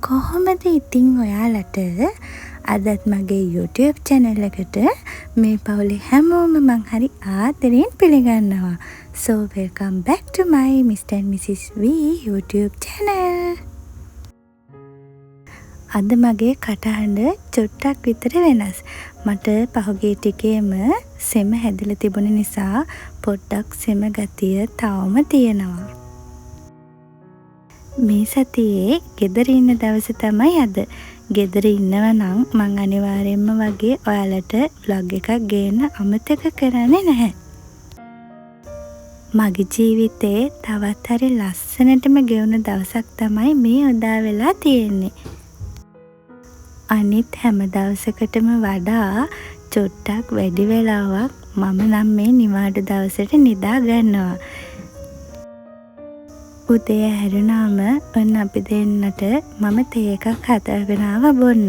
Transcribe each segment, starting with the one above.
කොහොමද ඉතින් ඔයාලට අදත් මගේ YouTube channel එකට මේ පවුලේ හැමෝම මං හරි ආදරෙන් පිළිගන්නවා. So welcome back to my Mr. and Mrs. V YouTube channel. අද මගේ කටහඬ චුට්ටක් විතර වෙනස්. මට පහුගිය ටිකේම සෙම හැදිලා තිබුණ නිසා පොඩ්ඩක් සෙම ගතිය තවම තියෙනවා. මේ සතියේ ගෙදර ඉන්න දවස තමයි අද. ගෙදර ඉන්නව නම් මං අනිවාර්යෙන්ම වගේ ඔයාලට vlog එකක් ගේන්න අමතක කරන්නේ නැහැ. මගේ ජීවිතේ තවත් හරි ලස්සනටම ගෙවුන දවසක් තමයි මේ උදා වෙලා තියෙන්නේ. අනිත් හැම දවසකටම වඩා චුට්ටක් වැඩි වෙලාවක් මම නම් මේ නිවාඩු දවසට නිදා ගන්නවා. උදේ හැරුණාම ඔන්න අපි දෙන්නට මම තේ එකක් හදාගෙන ආවා බොන්න.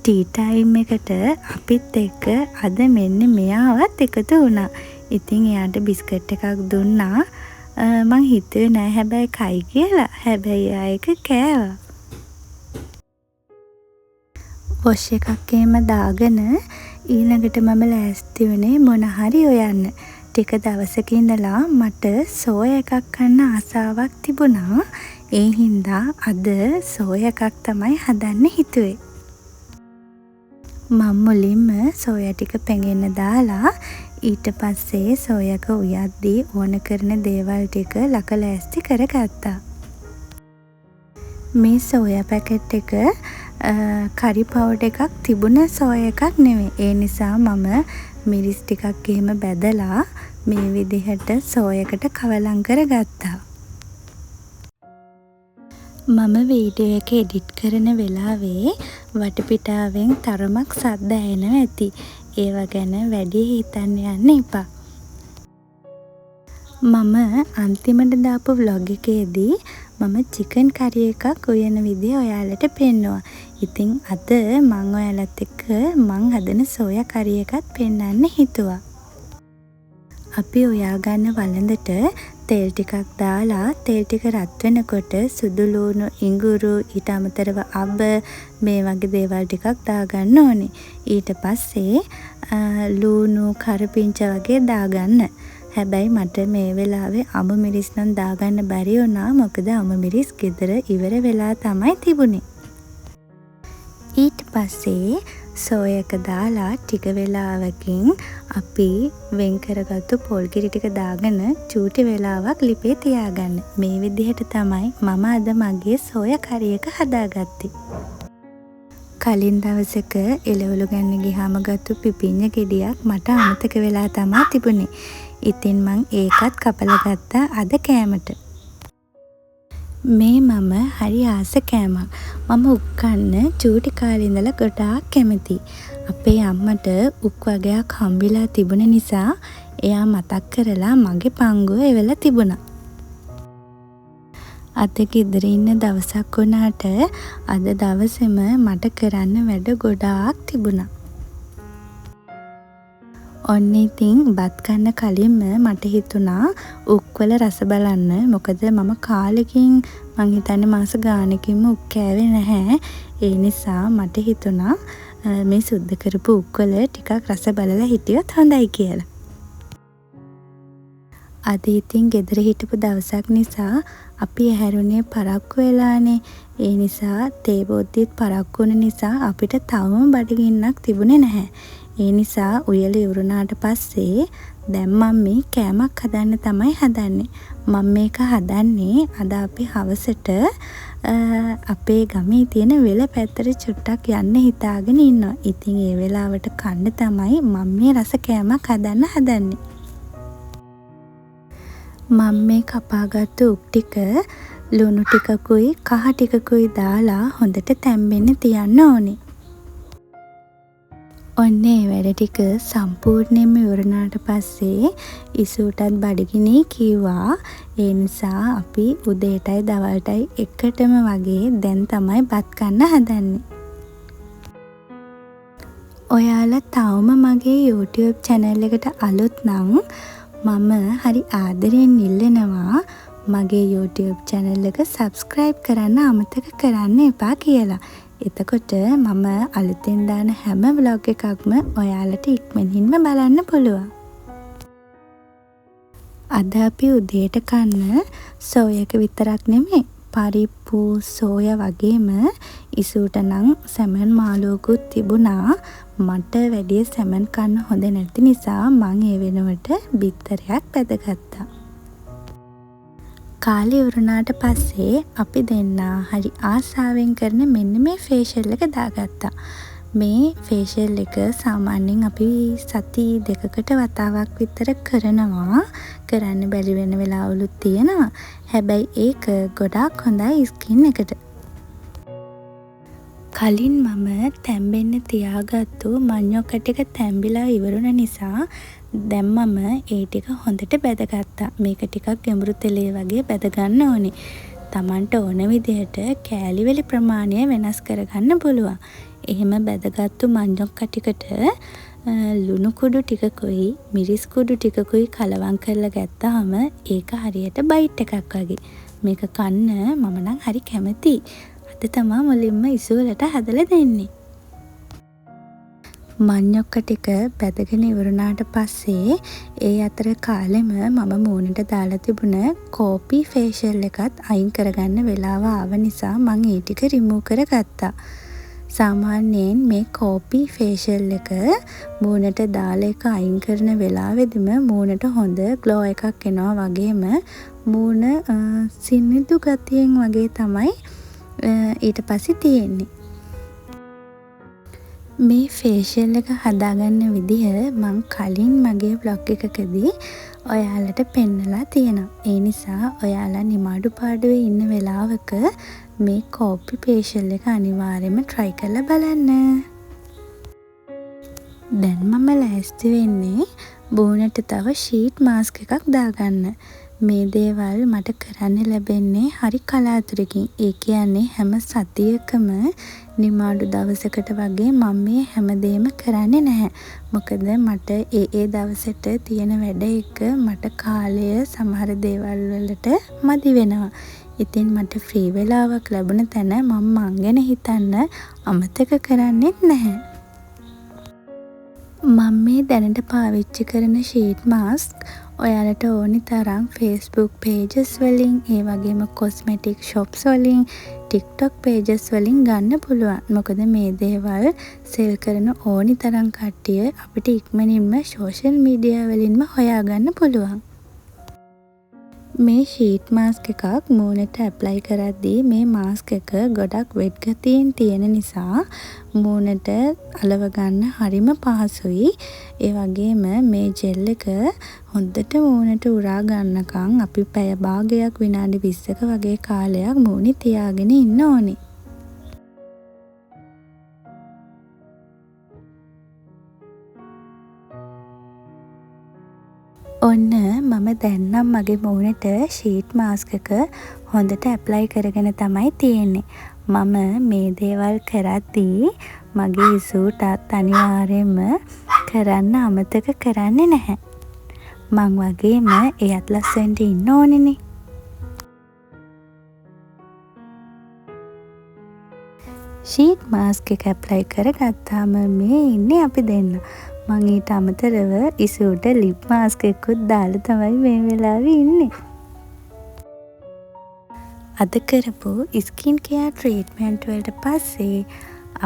ටී ටයිම් එකට අපිත් එක්ක අද මෙන්න මෙයාවත් එකතු වුණා. ඉතින් එයාට බිස්කට් එකක් දුන්නා. මං හිතුවේ නෑ හැබැයි කයි කියලා. හැබැයි එයා ඒක කෑවා. වොෂ් එකක් එහෙම දාගෙන ඊළඟට මම ලෑස්ති වුණේ මොන හරි හොයන්න. ටික දවසක ඉඳලා මට සෝය එකක් කන්න ආසාවක් තිබුණා. ඒ හින්දා අද සෝය එකක් තමයි හදන්න හිතුවේ. මම මුලින්ම සෝය ටික පෙඟෙන්න දාලා ඊට පස්සේ සෝය එක උයද්දී ඕන කරන දේවල් ටික ලක ලෑස්ති කරගත්තා. මේ සෝය පැකට් එක කරි පවුඩර් එකක් තිබුණ සෝය එකක් නෙවෙයි. ඒ නිසා මම මිරිස් ටිකක් එහෙම බැදලා මේ විදිහට සෝය එකට කවලම් කරගත්තා. මම වීඩියෝ එක එඩිට් කරන වෙලාවේ වටපිටාවෙන් තරමක් සද්ද ඇහෙනවා ඇති. ඒව ගැන වැඩි හිතන්න යන්න එපා. මම අන්තිමට දාපු vlog එකේදී මම චිකන් කරි එකක් උයන විදිය ඔයාලට පෙන්නුවා. ඉතින් අද මං ඔයාලත් එක්ක මං හදන සෝයා කරි එකත් පෙන්වන්න හිතුවා. අපි උයා ගන්න වළඳට තෙල් ටිකක් දාලා තෙල් ටික රත් වෙනකොට සුදු ලූණු, ඉඟුරු, ඊට අමතරව අබ මේ වගේ දේවල් ටිකක් දාගන්න ඕනේ. ඊට පස්සේ ලූණු, කරපිංච වගේ දාගන්න. හැබැයි මට මේ වෙලාවේ අමු මිරිස් නම් දාගන්න බැරි වුණා. මොකද අමු මිරිස් ගෙදර ඉවර වෙලා තමයි තිබුණේ. ඊට පස්සේ සෝය එක දාලා ටික වෙලාවකින් අපි වෙන් කරගත්තු පොල් කිරි ටික දාගෙන චූටි වෙලාවක් ලිපේ තියාගන්න. මේ විදිහට තමයි මම අද මගේ සෝයා කරි එක හදාගත්තේ. කලින් දවසක එළවලු ගන්න ගියාම ගත්තු පිපිඤ්ඤ ගෙඩියක් මට අමතක වෙලා තමයි තිබුණේ. ඉතින් මං ඒකත් කපලා ගත්තා අද කෑමට. මේ මම හරි ආස කෑමක්. මම උක් කන්න චූටි කාලේ ඉඳලා ගොඩාක් කැමතියි. අපේ අම්මට උක් වගේක් හම්බෙලා තිබුණ නිසා එයා මතක් කරලා මගේ පංගුව එවලා තිබුණා. අද ගෙදර ඉන්න දවසක් වුණාට අද දවසේම මට කරන්න වැඩ ගොඩාක් තිබුණා. ඔන්න ඉතින් බත් කන්න කලින්ම මට හිතුණා උක්වල රස බලන්න. මොකද මම කාලෙකින් මං හිතන්නේ මාස ගානකින්ම උක් කෑවේ නැහැ. ඒ නිසා මට හිතුණා මේ සුද්ධ කරපු උක්වල ටිකක් රස බලලා හිටියොත් හොඳයි කියලා. අද ඉතින් ගෙදර හිටපු දවසක් නිසා අපි ඇහැරුණේ පරක්කු වෙලානේ. ඒ නිසා තේ බොද්දිත් පරක්කු වුණ නිසා අපිට තවම බඩගින්නක් තිබුණේ නැහැ. ඒ නිසා උයල ඉවරුණාට පස්සේ දැන් මම මේ කෑමක් හදන්න තමයි හදන්නේ. මම මේක හදන්නේ අද අපි හවසට අපේ ගමේ තියෙන වෙල පැත්තට චුට්ටක් යන්න හිතාගෙන ඉන්නවා. ඉතින් ඒ වෙලාවට කන්න තමයි මම මේ රස කෑමක් හදන්න හදන්නේ. මම මේ කපාගත්තු උක් ටික ලුණු ටිකකුයි කහ ටිකකුයි දාලා හොඳට තැම්බෙන්න තියන්න ඕනේ. ඔන්න ඒ වැඩ ටික සම්පූර්ණයෙන්ම ඉවරනාට පස්සේ ඉසුටත් බඩගිනි කිව්වා. ඒ නිසා අපි උදේටයි දවල්ටයි එකටම වගේ දැන් තමයි බත් කන්න හදන්නේ. ඔයාලා තවම මගේ YouTube channel එකට අලුත් නම් මම හරි ආදරෙන් ඉල්ලනවා මගේ YouTube channel එක subscribe කරන්න අමතක කරන්න එපා කියලා. එතකොට මම අලුතෙන් දාන හැම vlog එකක්ම ඔයාලට ඉක්මනින්ම බලන්න පුළුවන්. අද අපි උදේට කන්න සෝයක විතරක් නෙමෙයි පරිප්පු සෝයා වගේම ඉසුට නම් සැමන් මාළුවකුත් තිබුණා. මට වැඩි සැමන් කන්න හොඳ නැති නිසා මං ඒ වෙනුවට බිත්තරයක් බැදගත්තා. කාලේ වුණාට පස්සේ අපි දෙන්නා හරි ආසාවෙන් කරන මෙන්න මේ ෆේෂියල් එක දාගත්තා. මේ ෆේෂියල් එක සාමාන්‍යයෙන් අපි සති 2කට වතාවක් විතර කරනවා. කරන්න බැරි වෙන වෙලාවලුත් තියෙනවා. හැබැයි ඒක ගොඩාක් හොඳයි ස්කින් එකට. කලින් මම තැම්බෙන්න තියාගත්තු මඤ්ඤොක්ක ටික තැම්බිලා ඉවරුන නිසා දැන් මම ඒ ටික හොඳට බැදගත්තා. මේක ටිකක් ගැඹුරු තෙලේ වගේ බැද ගන්න ඕනේ. Tamanට ඕන විදිහට කෑලි වල ප්‍රමාණය වෙනස් කරගන්න පුළුවන්. එහෙම බැදගත්තු මඤ්ඤොක්ක ටිකට ලුණු කුඩු ටිකකුයි මිරිස් කුඩු ටිකකුයි කලවම් කරලා ගත්තාම ඒක හරියට බයිට් එකක් වගේ. මේක කන්න මම නම් හරි කැමතියි. අද තමයි මුලින්ම ඉසුවලට හදලා දෙන්නේ. මඤ්ඤොක්ක ටික බැදගෙන ඉවරුණාට පස්සේ ඒ අතර කාලෙම මම මූණට දාලා තිබුණ කෝපි ෆේෂියල් එකත් අයින් කරගන්න වෙලාව ආව නිසා මම ඒ ටික රිමූව් කරගත්තා. සාමාන්‍යයෙන් මේ කෝපි ෆේෂියල් එක මූණට දාලා එක අයින් කරන වෙලාවෙදිම මූණට හොඳ ග්ලෝ එකක් එනවා වගේම මූණ සිනිඳු ගතියෙන් වගේ තමයි ඊට පස්සේ තියෙන්නේ. මේ ෆේෂියල් එක හදාගන්න විදිහ මම කලින් මගේ vlog එකකදී ඔයාලට පෙන්නලා තියෙනවා. ඒ නිසා ඔයාලා නිමාඩු පාඩුවේ ඉන්න වෙලාවක මේ කෝපි ෆේෂියල් එක අනිවාර්යයෙන්ම try කරලා බලන්න. දැන් මම ලෑස්ති වෙන්නේ බෝනට තව ෂීට් මාස්ක් එකක් දාගන්න. මේ දේවල් මට කරන්න ලැබෙන්නේ හරි කලාතුරකින්. ඒ කියන්නේ හැම සතියකම නිමාඩු දවසකට වගේ මම මේ හැමදේම කරන්නේ නැහැ. මොකද මට ඒ දවසට තියෙන වැඩ එක මට කාලය සමහර දේවල් වලට මදි වෙනවා. ඉතින් මට ෆ්‍රී වෙලාවක් ලැබුණ තැන මම මං ගැන හිතන්න අමතක කරන්නේත් නැහැ. මම මේ දැනට පාවිච්චි කරන ෂීට් මාස්ක් ඔයාලට ඕනි තරම් Facebook pages වලින් ඒ වගේම cosmetic shops වලින් TikTok pages වලින් ගන්න පුළුවන්. මොකද මේ දේවල් සෙල් කරන ඕනි තරම් කට්ටිය අපිට ඉක්මනින්ම social media වලින්ම හොයාගන්න පුළුවන්. මේ ෂීට් මාස්ක් එකක් මූණට ඇප්ලයි කරද්දී මේ මාස්ක් එක ගොඩක් වෙට් ගතියෙන් තියෙන නිසා මූණට අලව ගන්න හරිම පහසුයි. ඒ වගේම මේ ජෙල් එක හොඳට මූණට උරා ගන්නකම් අපි පැය භාගයක් විනාඩි 20ක වගේ කාලයක් මූණේ තියාගෙන ඉන්න ඕනේ. ඔන්න මම දැන් නම් මගේ මූණට ෂීට් මාස්ක් එක හොඳට ඇප්ලයි කරගෙන තමයි තියෙන්නේ. මම මේ දේවල් කරද්දී මගේ ඉසුටත් අනිවාර්යයෙන්ම කරන්න අමතක කරන්නේ නැහැ. මං වගේම එයත් ලස්සනට ඉන්න ඕනේනේ. ෂීට් මාස්ක් එක ඇප්ලයි කරගත්තාම මේ ඉන්නේ අපි දෙන්න. මං ඊට අමතරව ඉසුට ලිප් මාස්ක් එකකුත් දාලා තමයි මේ වෙලාවේ ඉන්නේ. අද කරපු ස්කින් කෙයාර් ට්‍රීට්මන්ට් වලට පස්සේ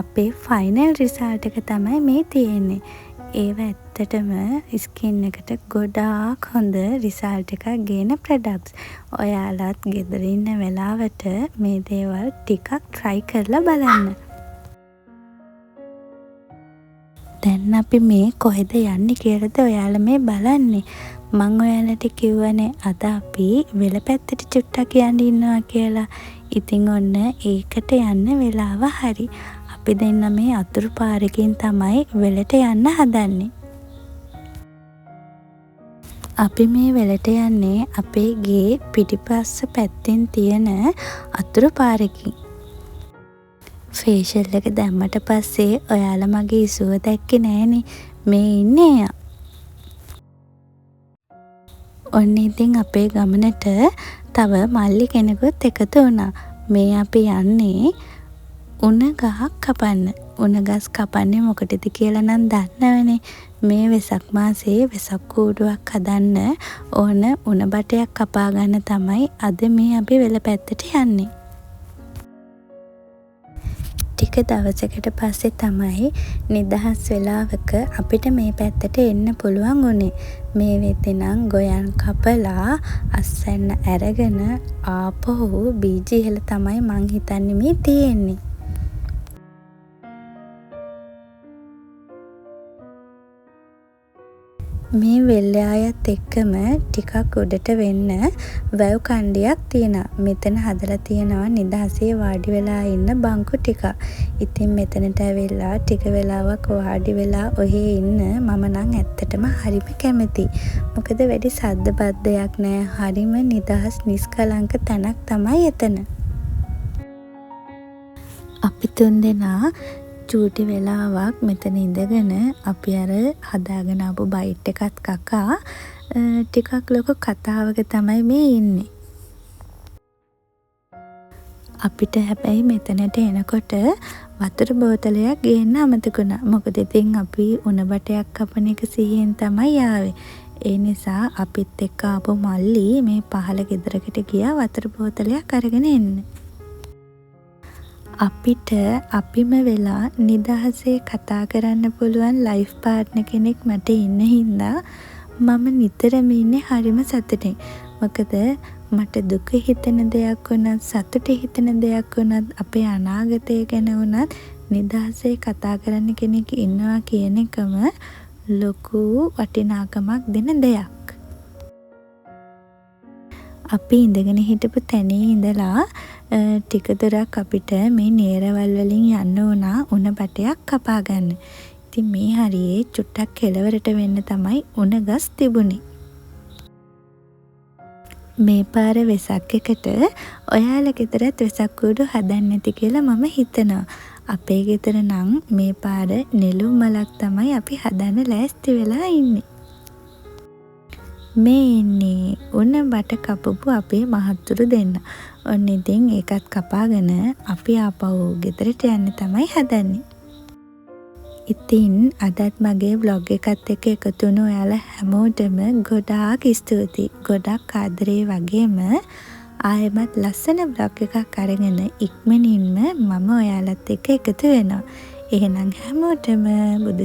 අපේ ෆයිනල් රිසල්ට් එක තමයි මේ තියෙන්නේ. ඒව ඇත්තටම ස්කින් එකට ගොඩාක් හොඳ රිසල්ට් එකක් ගේන ප්‍රොඩක්ට්ස්. ඔයාලත් ගෙදර ඉන්න වෙලාවට මේ දේවල් ටිකක් try කරලා බලන්න. දැන් අපි මේ කොහෙද යන්නේ කියලාද ඔයාලා මේ බලන්නේ. මං ඔයාලට කිව්වනේ අද අපි වෙල පැත්තට චුට්ටක් යන්න ඉන්නවා කියලා. ඉතින් ඔන්න ඒකට යන්න වෙලාව හරි. අපි දෙන්න මේ අතුරු පාරකින් තමයි වෙලට යන්න හදන්නේ. අපි මේ වෙලට යන්නේ අපේ ගේ පිටිපස්ස පැත්තෙන් තියෙන අතුරු පාරකින්. ෆේෂියල් එක දැම්මට පස්සේ ඔයාලා මගේ ඉසුව දැක්කේ නෑනේ. මේ ඉන්නේ එයා. ඔන්න ඉතින් අපේ ගමනට තව මල්ලි කෙනෙකුත් එකතු වුණා. මේ අපි යන්නේ උණ ගහක් කපන්න. උණ ගස් කපන්නේ මොකටද කියලා නම් දන්නවනේ. මේ වෙසක් මාසයේ වෙසක් කූඩුවක් හදන්න ඕන උණ බටයක් කපා ගන්න තමයි අද මේ අපි වෙල පැත්තට යන්නේ. ටික දවසකට පස්සේ තමයි නිදහස් වෙලාවක අපිට මේ පැත්තට එන්න පුළුවන් වුණේ. මේ වෙද්දී නම් ගොයන් කපලා අස්වැන්න අරගෙන ආපහු බීජ ඉහළ තමයි මං හිතන්නේ මේ තියෙන්නේ. මේ වෙල්යායත් එක්කම ටිකක් උඩට වෙන්න වැව් කණ්ඩියක් තියෙනවා. මෙතන හදලා තියෙනවා නිදහසේ වාඩි වෙලා ඉන්න බංකු ටික. ඉතින් මෙතනට ඇවිල්ලා ටික වෙලාවක් වාඩි වෙලා ඔහේ ඉන්න මම නම් ඇත්තටම හරිම කැමතියි. මොකද වැඩි සද්ද බද්දයක් නෑ. හරිම නිදහස් නිස්කලංක තැනක් තමයි එතන. අපි තුන්දෙනා චූටි වෙලාවක් මෙතන ඉඳගෙන අපි අර හදාගෙන ආපු බයිට් එකත් කකා ටිකක් ලොකු කතාවක තමයි මේ ඉන්නේ. අපිට හැබැයි මෙතනට එනකොට වතුර බෝතලයක් ගේන්න අමතක වුණා. මොකද ඉතින් අපි උණ බටයක් කපන එක සිහියෙන් තමයි ආවේ. ඒ නිසා අපිත් එක්ක ආපු මල්ලි මේ පහළ ගෙදරකට ගියා වතුර බෝතලයක් අරගෙන එන්න. අපිට අපිම වෙලා නිදහසේ කතා කරන්න පුළුවන් ලයිෆ් පාර්ට්නර් කෙනෙක් මට ඉන්න හින්දා මම නිතරම ඉන්නේ හරිම සතුටින්. මොකද මට දුක හිතෙන දෙයක් වුණත් සතුට හිතෙන දෙයක් වුණත් අපේ අනාගතය ගැන වුණත් නිදහසේ කතා කරන්න කෙනෙක් ඉන්නවා කියන එකම ලොකු වටිනාකමක් දෙන දෙයක්. අපි ඉඳගෙන හිටපු තැනේ ඉඳලා ටික දුරක් අපිට මේ නේරවල් වලින් යන්න වුණා උණ බටයක් කපා ගන්න. ඉතින් මේ හරියේ චුට්ටක් කෙළවරට වෙන්න තමයි උණ ගස් තිබුණේ. මේ පාර වෙසක් එකට ඔයාලා ගෙදරත් වෙසක් කූඩු හදන්න ඇති කියලා මම හිතනවා. අපේ ගෙදර නම් මේ පාර නෙළුම් මලක් තමයි අපි හදන්න ලෑස්ති වෙලා ඉන්නේ. මේ ඉන්නේ උණ බට කපපු අපේ මහත්තුරු දෙන්න. ඔන්න ඉතින් ඒකත් කපාගෙන අපි ආපහු ගෙදරට යන්න තමයි හදන්නේ. ඉතින් අදත් මගේ vlog එකත් එක්ක එකතු වුණ ඔයාලා හැමෝටම ගොඩාක් ස්තුතියි. ගොඩක් ආදරේ වගේම ආයෙමත් ලස්සන vlog එකක් අරගෙන ඉක්මනින්ම මම ඔයාලත් එක්ක එකතු වෙනවා. එහෙනම් හැමෝටම බුදු